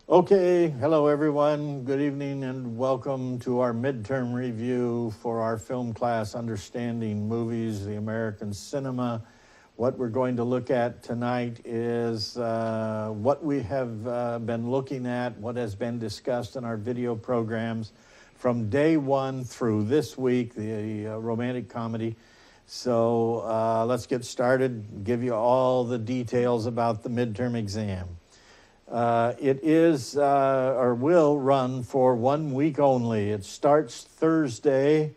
Okay, hello everyone. Good evening and welcome to our midterm review for our film class, Understanding Movies, the American Cinema. What we're going to look at tonight is what we have been looking at, what has been discussed in our video programs from day one through this week, the romantic comedy. So let's get started, give you all the details about the midterm exam. It is or will run for 1 week only. It starts Thursday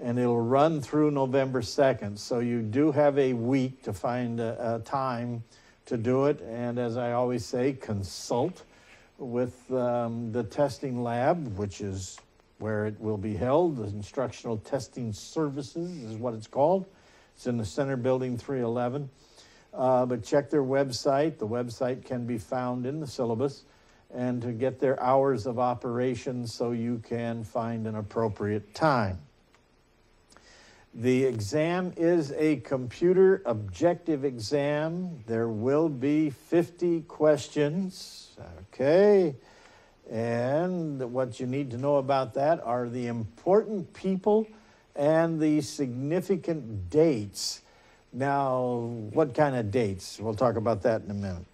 and it'll run through November 2nd. So you do have a week to find a time to do it. And as I always say, consult with the testing lab, which is where it will be held. The Instructional Testing Services is what it's called. It's in the Center Building 311. But check their website. The website can be found in the syllabus, and to get their hours of operation so you can find an appropriate time. The exam is a computer objective exam. There will be 50 questions, okay? And what you need to know about that are the important people and the significant dates. Now, what kind of dates? We'll talk about that in a minute.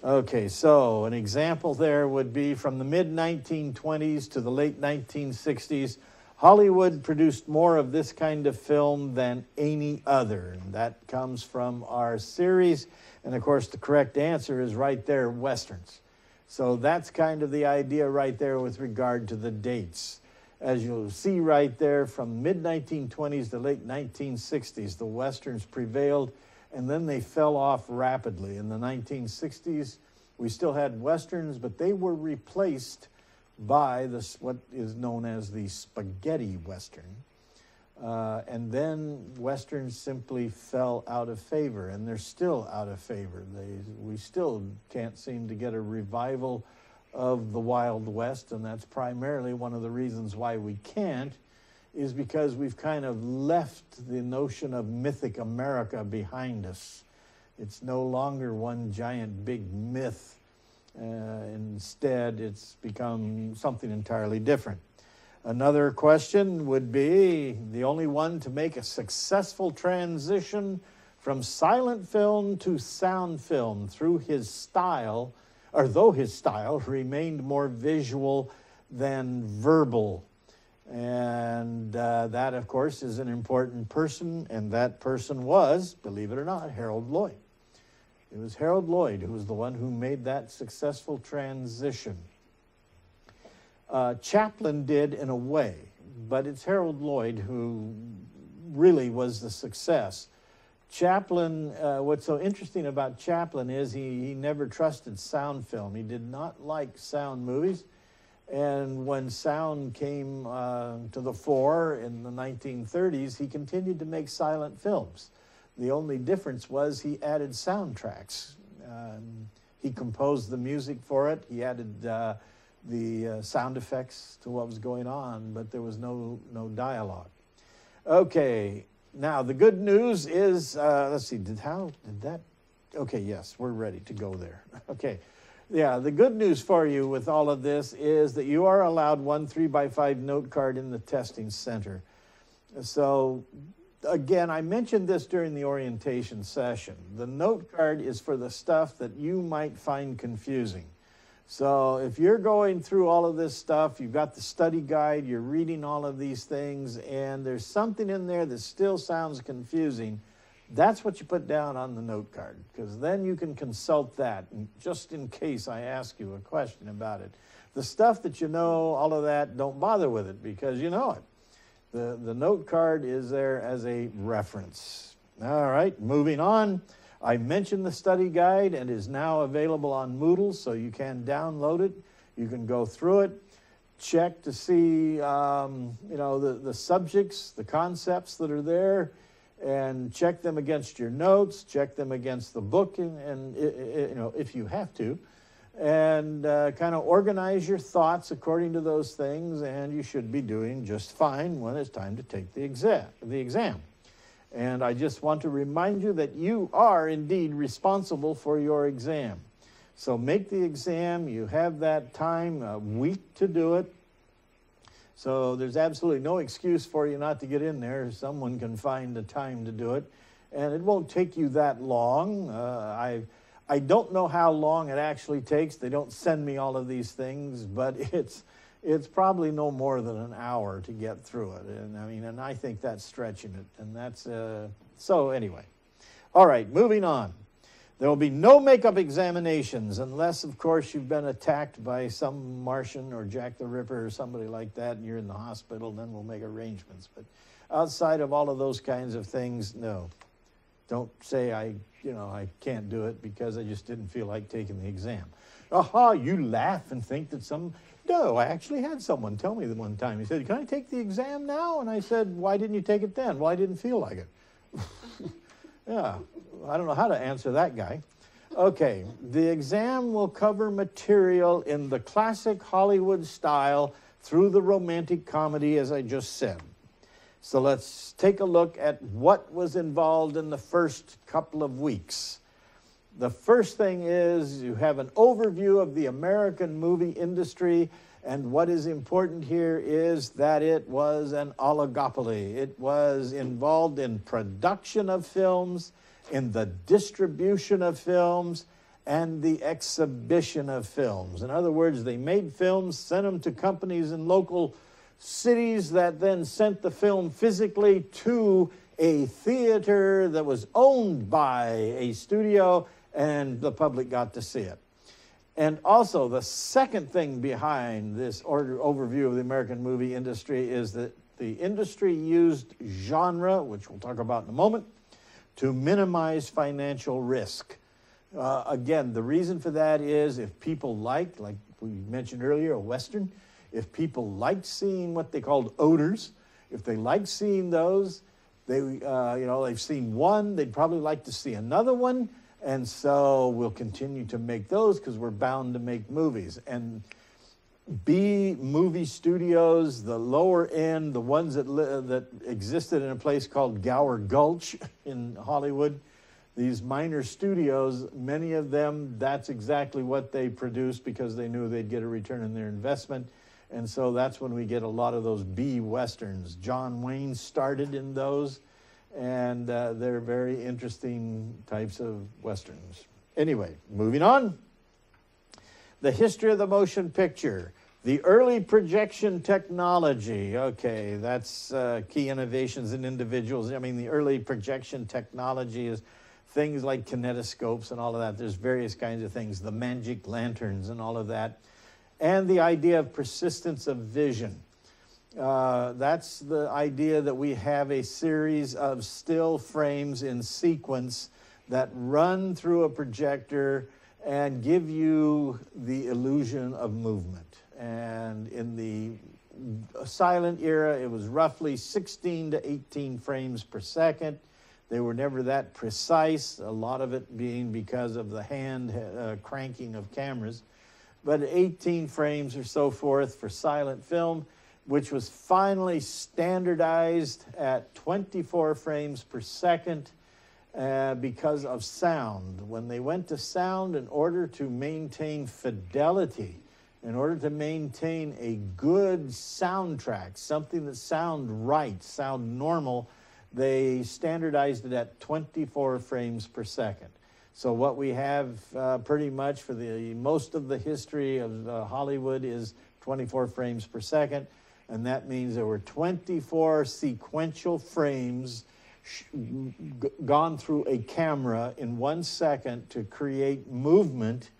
Okay, so an example there would be from the mid-1920s to the late 1960s, Hollywood produced more of this kind of film than any other. And that comes from our series. And of course, the correct answer is right there, Westerns. So that's kind of the idea right there with regard to the dates. As you'll see right there, from mid-1920s to late 1960s, the Westerns prevailed, and then they fell off rapidly. In the 1960s, we still had Westerns, but they were replaced by this, what is known as the spaghetti Western. And then Westerns simply fell out of favor, and they're still out of favor. We still can't seem to get a revival of the Wild West, and that's primarily one of the reasons why we can't, is because we've kind of left the notion of mythic America behind us. It's no longer one giant big myth. Instead, it's become something entirely different. Another question would be the only one to make a successful transition from silent film to sound film through his style, or though his style remained more visual than verbal. And that, of course, is an important person, and that person was, believe it or not, Harold Lloyd. It was Harold Lloyd who was the one who made that successful transition. Chaplin did in a way, but it's Harold Lloyd who really was the success. Chaplin, what's so interesting about Chaplin is he never trusted sound film. He did not like sound movies. And when sound came to the fore in the 1930s, he continued to make silent films. The only difference was he added soundtracks. He composed the music for it. He added the sound effects to what was going on, but there was no dialogue. Okay. Now, the good news is, let's see, okay, yes, we're ready to go there. Okay, yeah, the good news for you with all of this is that you are allowed one 3x5 note card in the testing center. So, again, I mentioned this during the orientation session. The note card is for the stuff that you might find confusing. So if you're going through all of this stuff, you've got the study guide, you're reading all of these things, and there's something in there that still sounds confusing, that's what you put down on the note card, because then you can consult that, just in case I ask you a question about it. The stuff that you know, all of that, don't bother with it, because you know it. The note card is there as a reference. All right, moving on. I mentioned the study guide and is now available on Moodle, so you can download it. You can go through it, check to see the subjects, the concepts that are there, and check them against your notes, check them against the book, and if you have to, and kind of organize your thoughts according to those things, and you should be doing just fine when it's time to take the exam. And I just want to remind you that you are indeed responsible for your exam. So make the exam. You have that time, a week to do it. So there's absolutely no excuse for you not to get in there. Someone can find the time to do it. And it won't take you that long. I don't know how long it actually takes. They don't send me all of these things, but it's probably no more than an hour to get through it. And I think that's stretching it. And that's, so anyway. All right, moving on. There will be no makeup examinations unless, of course, you've been attacked by some Martian or Jack the Ripper or somebody like that and you're in the hospital, then we'll make arrangements. But outside of all of those kinds of things, no. Don't say I can't do it because I just didn't feel like taking the exam. Aha, you laugh and think that no, I actually had someone tell me the one time. He said, can I take the exam now? And I said, why didn't you take it then? Well, I didn't feel like it. Yeah, I don't know how to answer that guy. Okay, the exam will cover material in the classic Hollywood style through the romantic comedy, as I just said. So let's take a look at what was involved in the first couple of weeks. The first thing is you have an overview of the American movie industry, and what is important here is that it was an oligopoly. It was involved in production of films, in the distribution of films, and the exhibition of films. In other words, they made films, sent them to companies in local cities that then sent the film physically to a theater that was owned by a studio, and the public got to see it. And also, the second thing behind this overview of the American movie industry is that the industry used genre, which we'll talk about in a moment, to minimize financial risk. Again, the reason for that is if people like we mentioned earlier, a Western, if people like seeing what they called odors, if they like seeing those, they've seen one, they'd probably like to see another one, and so we'll continue to make those because we're bound to make movies. And B movie studios, the lower end, the ones that existed in a place called Gower Gulch in Hollywood, these minor studios, many of them, that's exactly what they produced because they knew they'd get a return on their investment. And so that's when we get a lot of those B Westerns. John Wayne started in those, and they're very interesting types of Westerns. Anyway, moving on. The history of the motion picture. The early projection technology. Okay, that's key innovations in individuals. I mean, the early projection technology is things like kinetoscopes and all of that. There's various kinds of things, the magic lanterns and all of that. And the idea of persistence of vision. That's the idea that we have a series of still frames in sequence that run through a projector and give you the illusion of movement. And in the silent era, it was roughly 16 to 18 frames per second. They were never that precise, a lot of it being because of the hand cranking of cameras. But 18 frames or so forth for silent film, which was finally standardized at 24 frames per second because of sound. When they went to sound, in order to maintain fidelity, in order to maintain a good soundtrack, something that sound right, sound normal, they standardized it at 24 frames per second. So what we have pretty much for the most of the history of Hollywood is 24 frames per second, and that means there were 24 sequential frames gone through a camera in 1 second to create movement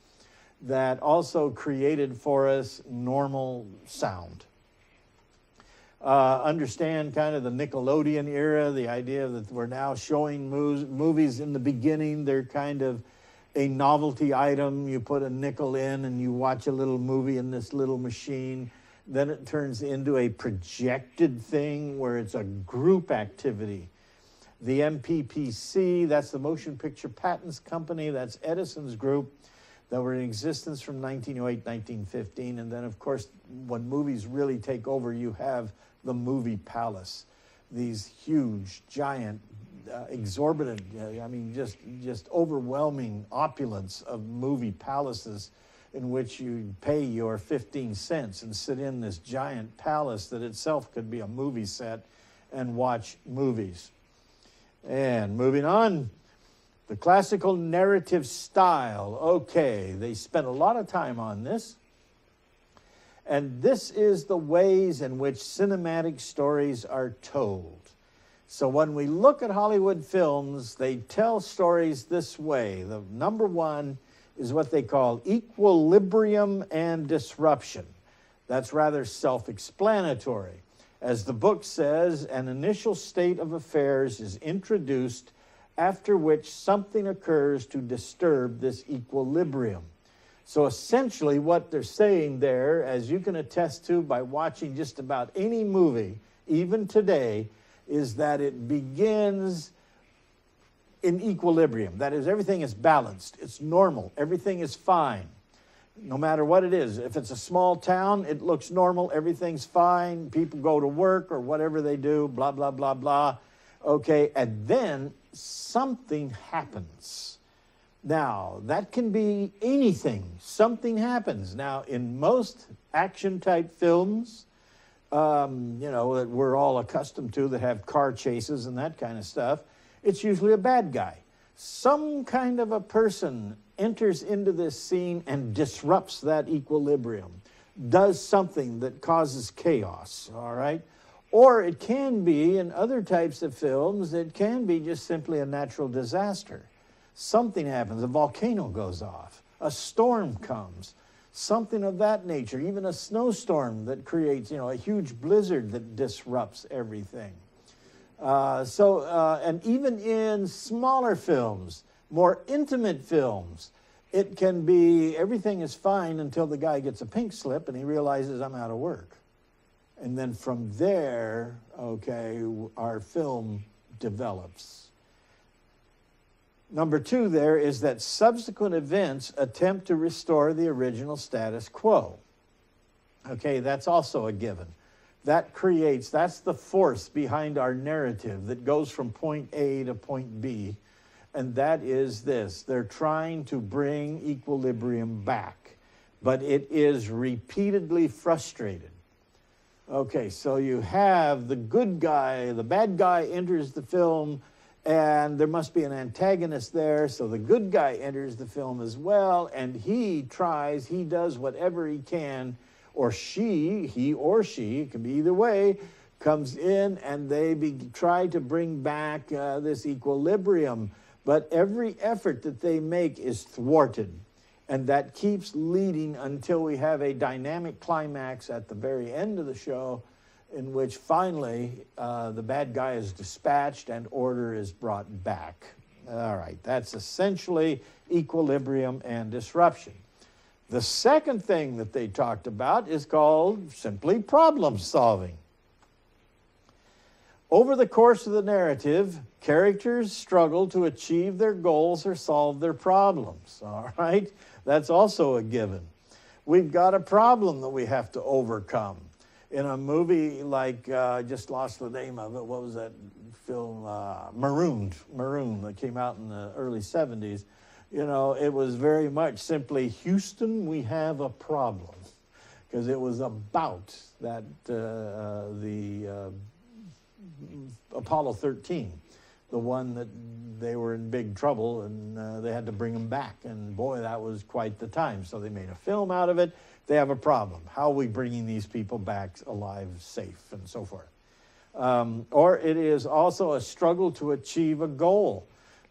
that also created for us normal sound. Understand kind of the Nickelodeon era, the idea that we're now showing movies in the beginning. They're kind of a novelty item. You put a nickel in and you watch a little movie in this little machine. Then it turns into a projected thing where it's a group activity. The MPPC, that's the Motion Picture Patents Company, that's Edison's group, that were in existence from 1908, 1915. And then, of course, when movies really take over, you have the movie palace. These huge, giant exorbitant, I mean, just overwhelming opulence of movie palaces in which you pay your 15 cents and sit in this giant palace that itself could be a movie set and watch movies. And moving on, the classical narrative style. Okay, they spent a lot of time on this. And this is the ways in which cinematic stories are told. So when we look at Hollywood films, they tell stories this way. The number one is what they call equilibrium and disruption. That's rather self-explanatory. As the book says, an initial state of affairs is introduced after which something occurs to disturb this equilibrium. So essentially what they're saying there, as you can attest to by watching just about any movie, even today, is that it begins in equilibrium. That is, everything is balanced. It's normal. Everything is fine, no matter what it is. If it's a small town, it looks normal. Everything's fine. People go to work or whatever they do, blah, blah, blah, blah. Okay, and then something happens. Now, that can be anything. Something happens. Now, in most action-type films, that we're all accustomed to, that have car chases and that kind of stuff, it's usually a bad guy. Some kind of a person enters into this scene and disrupts that equilibrium, does something that causes chaos, all right? Or it can be, in other types of films, it can be just simply a natural disaster. Something happens, a volcano goes off, a storm comes, something of that nature, even a snowstorm that creates, a huge blizzard that disrupts everything. And even in smaller films, more intimate films, it can be everything is fine until the guy gets a pink slip and he realizes I'm out of work. And then from there, okay, our film develops. Number two there is that subsequent events attempt to restore the original status quo. Okay, that's also a given. That's the force behind our narrative that goes from point A to point B, and that is this. They're trying to bring equilibrium back, but it is repeatedly frustrated. Okay, so you have the good guy, the bad guy enters the film, and there must be an antagonist there, so the good guy enters the film as well, and he does whatever he can, or he or she, it can be either way, comes in and they try to bring back this equilibrium. But every effort that they make is thwarted, and that keeps leading until we have a dynamic climax at the very end of the show, in which finally the bad guy is dispatched and order is brought back. All right, that's essentially equilibrium and disruption. The second thing that they talked about is called simply problem solving. Over the course of the narrative, characters struggle to achieve their goals or solve their problems. All right, that's also a given. We've got a problem that we have to overcome. In a movie like, I just lost the name of it, what was that film? Maroon, that came out in the early 70s. It was very much simply, Houston, we have a problem. Because it was about that, the Apollo 13, the one that they were in big trouble and they had to bring them back. And boy, that was quite the time. So they made a film out of it. They have a problem. How are we bringing these people back alive, safe, and so forth? Or it is also a struggle to achieve a goal.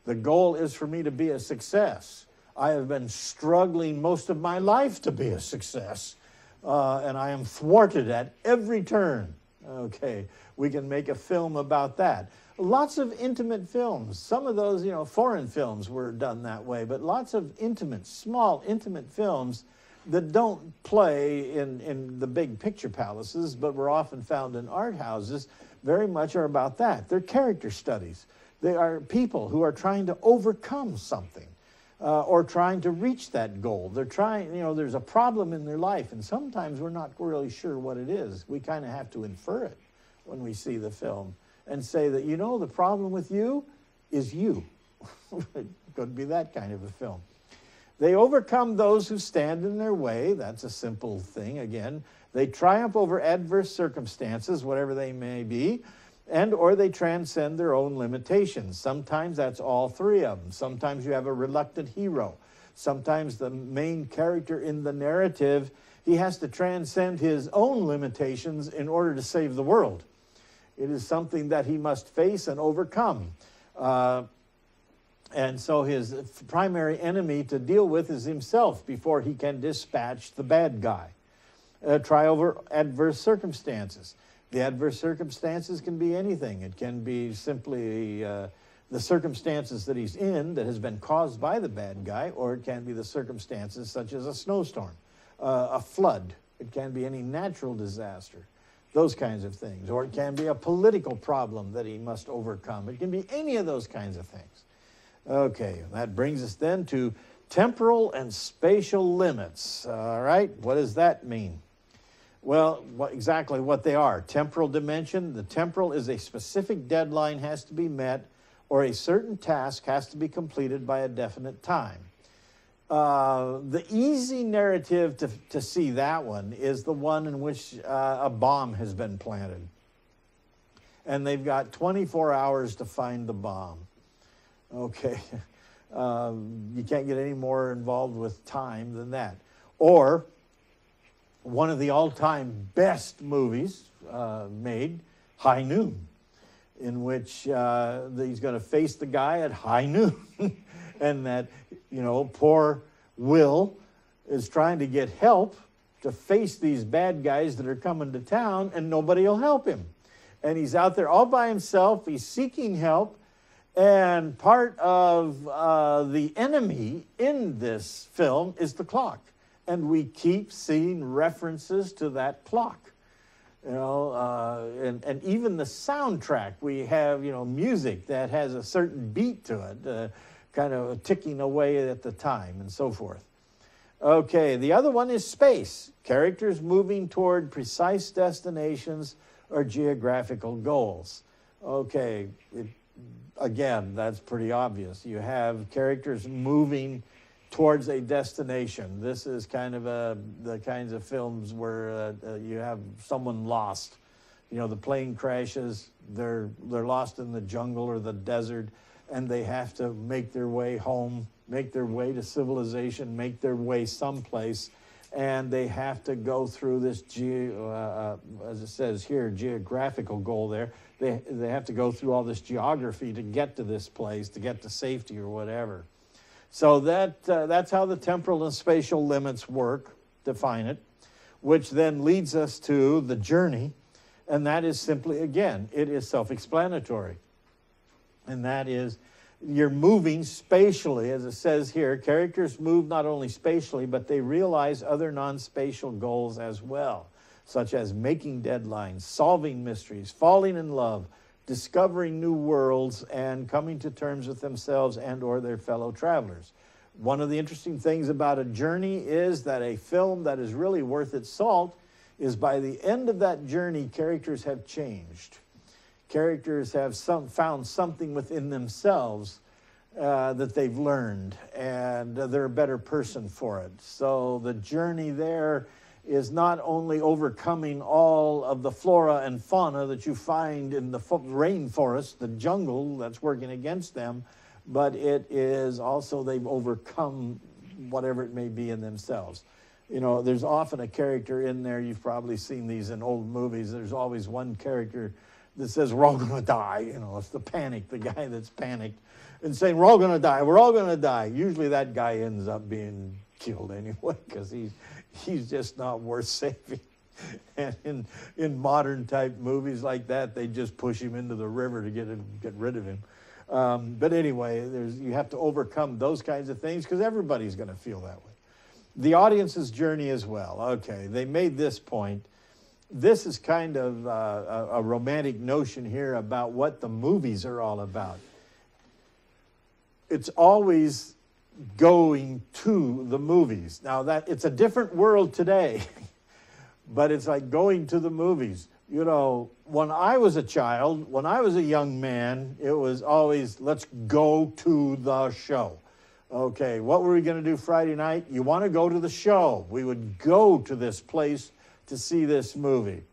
The goal is for me to be a success. I have been struggling most of my life to be a success, and I am thwarted at every turn. Okay, we can make a film about that. Lots of intimate films. Some of those, foreign films were done that way, but lots of small intimate films that don't play in the big picture palaces, but were often found in art houses, very much are about that. They're character studies. They are people who are trying to overcome something or trying to reach that goal. They're trying, there's a problem in their life, and sometimes we're not really sure what it is. We kind of have to infer it when we see the film and say that, the problem with you is you. It could be that kind of a film. They overcome those who stand in their way. That's a simple thing, again. They triumph over adverse circumstances, whatever they may be, and or they transcend their own limitations. Sometimes that's all three of them. Sometimes you have a reluctant hero. Sometimes the main character in the narrative, he has to transcend his own limitations in order to save the world. It is something that he must face and overcome. And so his primary enemy to deal with is himself before he can dispatch the bad guy. Try over adverse circumstances. The adverse circumstances can be anything. It can be simply the circumstances that he's in that has been caused by the bad guy, or it can be the circumstances such as a snowstorm, a flood. It can be any natural disaster, those kinds of things. Or it can be a political problem that he must overcome. It can be any of those kinds of things. Okay, that brings us then to temporal and spatial limits. All right, what does that mean? Well, exactly what they are. Temporal dimension, the temporal is a specific deadline has to be met, or a certain task has to be completed by a definite time. The easy narrative to see that one is the one in which a bomb has been planted. And they've got 24 hours to find the bomb. Okay, you can't get any more involved with time than that. Or one of the all-time best movies made, High Noon, in which he's going to face the guy at high noon. And that, you know, poor Will is trying to get help to face these bad guys that are coming to town, and nobody will help him. And he's out there all by himself. He's seeking help. And part of the enemy in this film is the clock. And we keep seeing references to that clock. You know, and even the soundtrack, we have, you know, music that has a certain beat to it, kind of ticking away at the time and so forth. Okay, the other one is space. Characters moving toward precise destinations or geographical goals. Okay, again, that's pretty obvious. You have characters moving towards a destination. This is kind of the kinds of films where you have someone lost. You know, the plane crashes, they're lost in the jungle or the desert, and they have to make their way home, make their way to civilization, make their way someplace, and they have to go through this, as it says here, geographical goal there. They have to go through all this geography to get to this place, to get to safety or whatever. So that's how the temporal and spatial limits work, define it, which then leads us to the journey, and that is simply, again, it is self-explanatory. And that is, you're moving spatially, as it says here. Characters move not only spatially, but they realize other non-spatial goals as well, such as making deadlines, solving mysteries, falling in love, discovering new worlds, and coming to terms with themselves and or their fellow travelers. One of the interesting things about a journey is that a film that is really worth its salt is by the end of that journey, characters have changed. Characters have found something within themselves that they've learned, and they're a better person for it. So the journey there is not only overcoming all of the flora and fauna that you find in the rainforest, the jungle that's working against them, but it is also they've overcome whatever it may be in themselves. You know, there's often a character in there, you've probably seen these in old movies, there's always one character that says, we're all going to die. You know, it's the panic, the guy that's panicked and saying, we're all going to die, we're all going to die. Usually that guy ends up being killed anyway, because he's just not worth saving. And in modern type movies like that, they just push him into the river to get rid of him. But anyway, you have to overcome those kinds of things because everybody's going to feel that way. The audience's journey as well. Okay, they made this point. This is kind of a romantic notion here about what the movies are all about. It's always going to the movies. Now, it's a different world today, but it's like going to the movies. You know, when I was a child, when I was a young man, it was always, let's go to the show. Okay, what were we going to do Friday night? You want to go to the show. We would go to this place to see this movie.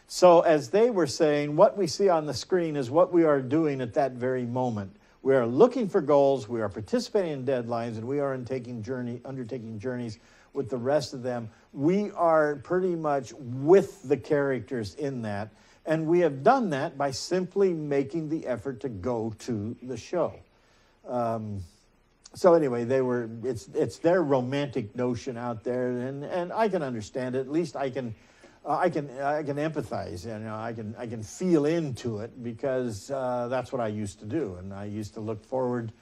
So as they were saying, what we see on the screen is what we are doing at that very moment. We are looking for goals, we are participating in deadlines, and we are undertaking journeys with the rest of them. We are pretty much with the characters in that, and we have done that by simply making the effort to go to the show. So anyway, it's their romantic notion out there, and I can understand it. At least I can empathize. You know, I can feel into it, because that's what I used to do, and I used to look forward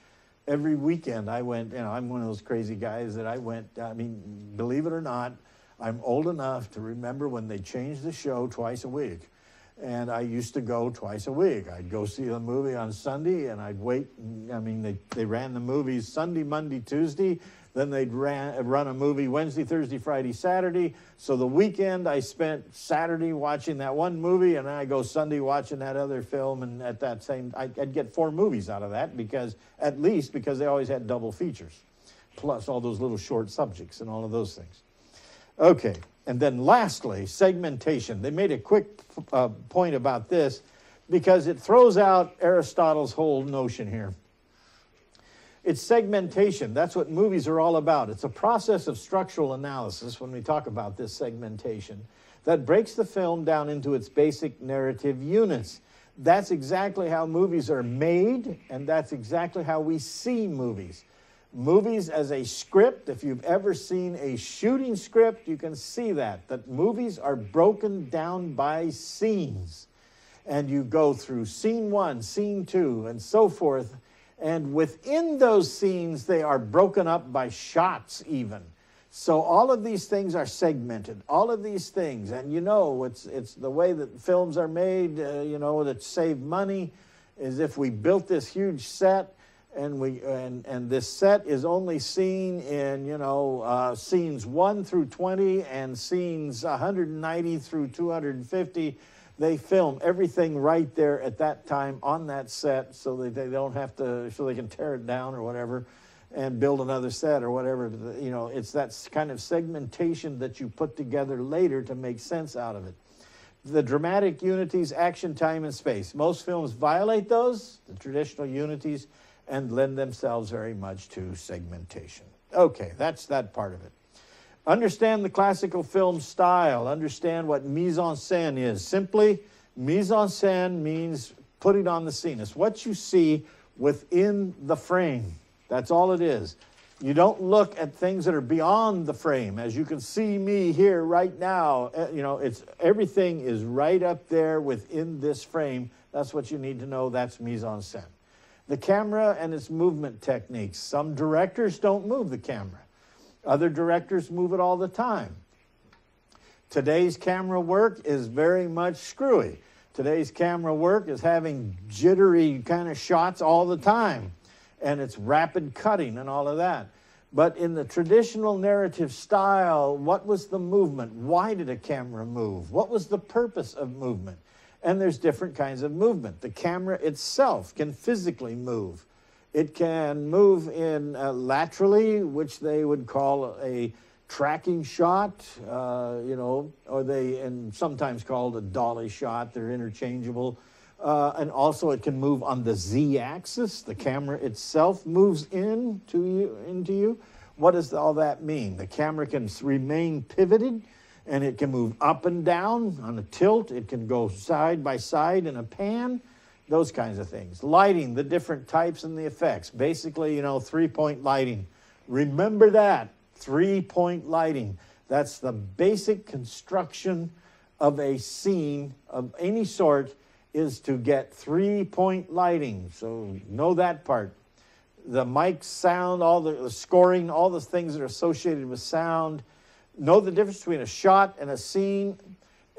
every weekend. I went. You know, I'm one of those crazy guys that I went. I mean, believe it or not, I'm old enough to remember when they changed the show twice a week. And I used to go twice a week. I'd go see the movie on Sunday, and I'd wait. I mean, they ran the movies Sunday, Monday, Tuesday. Then they'd run a movie Wednesday, Thursday, Friday, Saturday. So the weekend I spent Saturday watching that one movie, and then I go Sunday watching that other film. And at that same, I'd get 4 movies out of that, because they always had double features, plus all those little short subjects and all of those things. Okay, and then lastly, segmentation. They made a quick point about this, because it throws out Aristotle's whole notion here. It's segmentation. That's what movies are all about. It's a process of structural analysis, when we talk about this segmentation, that breaks the film down into its basic narrative units. That's exactly how movies are made, and that's exactly how we see movies. Movies as a script, if you've ever seen a shooting script, you can see that movies are broken down by scenes. And you go through scene 1, scene 2, and so forth. And within those scenes, they are broken up by shots even. So all of these things are segmented, all of these things. And you know, it's the way that films are made, you know, that save money, is if we built this huge set, and this set is only seen in, you know, scenes 1 through 20 and scenes 190 through 250. They film everything right there at that time on that set, so that they don't have to, so they can tear it down or whatever and build another set or whatever. You know, it's that kind of segmentation that you put together later to make sense out of it. The dramatic unities, action, time, and space. Most films violate those, the traditional unities, and lend themselves very much to segmentation. Okay, that's that part of it. Understand the classical film style. Understand what mise-en-scène is. Simply, mise-en-scène means putting on the scene. It's what you see within the frame. That's all it is. You don't look at things that are beyond the frame. As you can see me here right now, you know, everything is right up there within this frame. That's what you need to know. That's mise-en-scène. The camera and its movement techniques. Some directors don't move the camera. Other directors move it all the time. Today's camera work is very much screwy. Today's camera work is having jittery kind of shots all the time. And it's rapid cutting and all of that. But in the traditional narrative style, what was the movement? Why did a camera move? What was the purpose of movement? And there's different kinds of movement. The camera itself can physically move. It can move in laterally, which they would call a tracking shot, you know, or and sometimes called a dolly shot. They're interchangeable. And also it can move on the Z-axis. The camera itself moves into you. What does all that mean? The camera can remain pivoted, and it can move up and down on a tilt. It can go side by side in a pan. Those kinds of things. Lighting, the different types and the effects. Basically, you know, 3-point lighting. Remember that, 3-point lighting. That's the basic construction of a scene of any sort, is to get 3-point lighting. So know that part. The mic, sound, all the scoring, all the things that are associated with sound. Know the difference between a shot and a scene.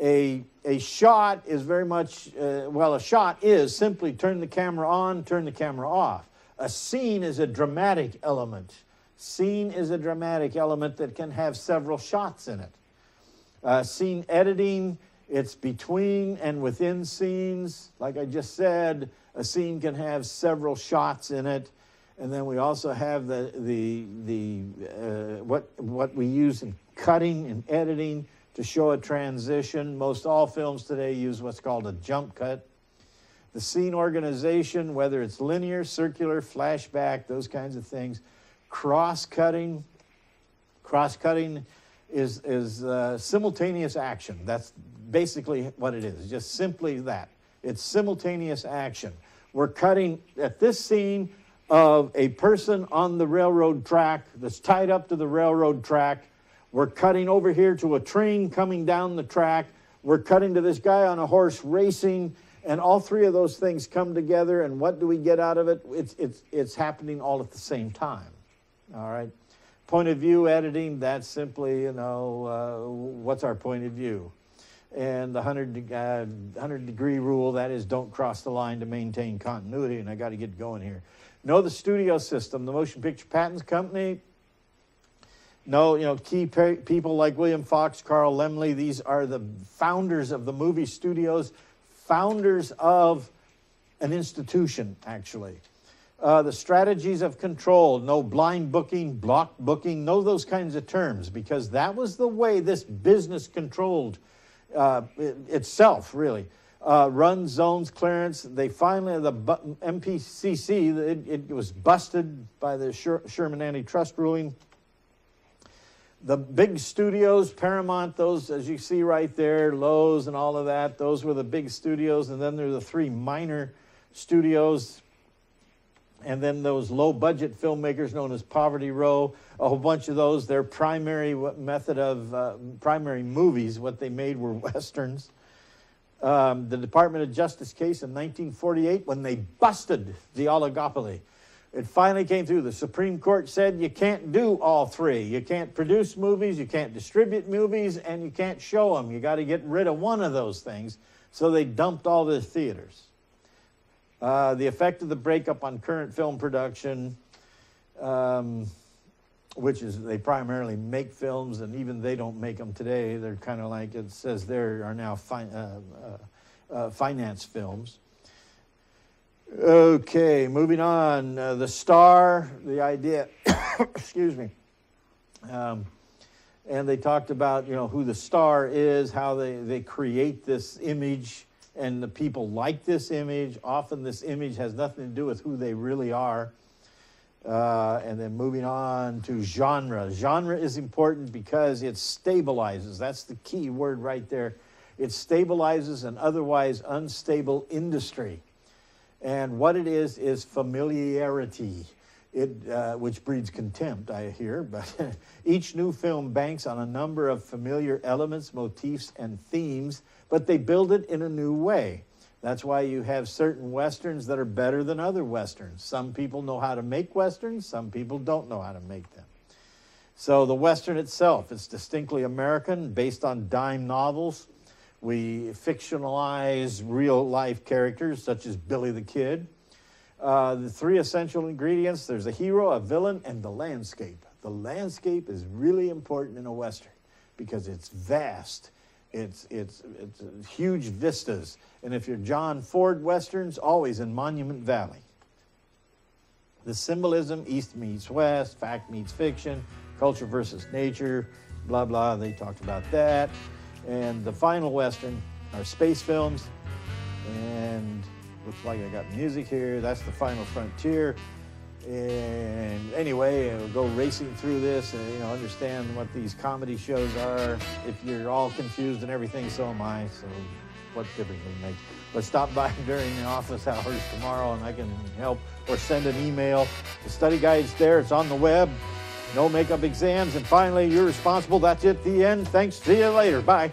A shot is very much, a shot is simply turn the camera on, turn the camera off. A scene is a dramatic element. Scene is a dramatic element that can have several shots in it. Scene editing It's between and within scenes. Like I just said, a scene can have several shots in it. And then we also have what we use in cutting and editing to show a transition. Most all films today use what's called a jump cut. The scene organization, whether it's linear, circular, flashback, those kinds of things. Cross-cutting. Cross-cutting is simultaneous action. That's basically what it is, just simply that. It's simultaneous action. We're cutting at this scene of a person on the railroad track that's tied up to the railroad track. We're cutting over here to a train coming down the track. We're cutting to this guy on a horse racing, and all three of those things come together, and what do we get out of it? It's happening all at the same time, all right? Point of view editing, that's simply, what's our point of view? And the 100-degree rule, that is, don't cross the line to maintain continuity, and I got to get going here. Know the studio system, the Motion Picture Patents Company. Know, key people like William Fox, Carl Laemmle. These are the founders of the movie studios, founders of an institution, actually. The strategies of control, no blind booking, block booking, know those kinds of terms, because that was the way this business controlled itself, really. Run zones, clearance. They finally, the MPCC, it was busted by the Sherman antitrust ruling. The big studios, Paramount, those, as you see right there, Lowe's and all of that, those were the big studios. And then there are the three minor studios. And then those low-budget filmmakers known as Poverty Row, a whole bunch of those, their primary method of primary movies, what they made were Westerns. The Department of Justice case in 1948, when they busted the oligopoly, it finally came through. The Supreme Court said you can't do all three. You can't produce movies, you can't distribute movies, and you can't show them. You got to get rid of one of those things. So they dumped all the theaters. The effect of the breakup on current film production, which is they primarily make films, and even they don't make them today. They're kind of like, it says there are now finance films. Okay, moving on. The star, the idea, excuse me. And they talked about, who the star is, how they create this image, and the people like this image. Often this image has nothing to do with who they really are. And then moving on to genre. Genre is important because it stabilizes. That's the key word right there. It stabilizes an otherwise unstable industry. And what it is familiarity, which breeds contempt, I hear. But each new film banks on a number of familiar elements, motifs, and themes, but they build it in a new way. That's why you have certain Westerns that are better than other Westerns. Some people know how to make Westerns, some people don't know how to make them. So the Western itself, it's distinctly American, based on dime novels. We fictionalize real-life characters, such as Billy the Kid. The three essential ingredients, there's a hero, a villain, and the landscape. The landscape is really important in a Western because it's vast. It's huge vistas. And if you're John Ford Westerns, always in Monument Valley. The symbolism, East meets West, fact meets fiction, culture versus nature, blah, blah. They talked about that. And the final Western are space films. And looks like I got music here. That's the final frontier. And anyway, we'll go racing through this and understand what these comedy shows are. If you're all confused and everything, so am I. So what difference does it make? But stop by during the office hours tomorrow and I can help, or send an email. The study guide's there. It's on the web. No makeup exams. And finally, you're responsible. That's it, the end. Thanks. See you later. Bye.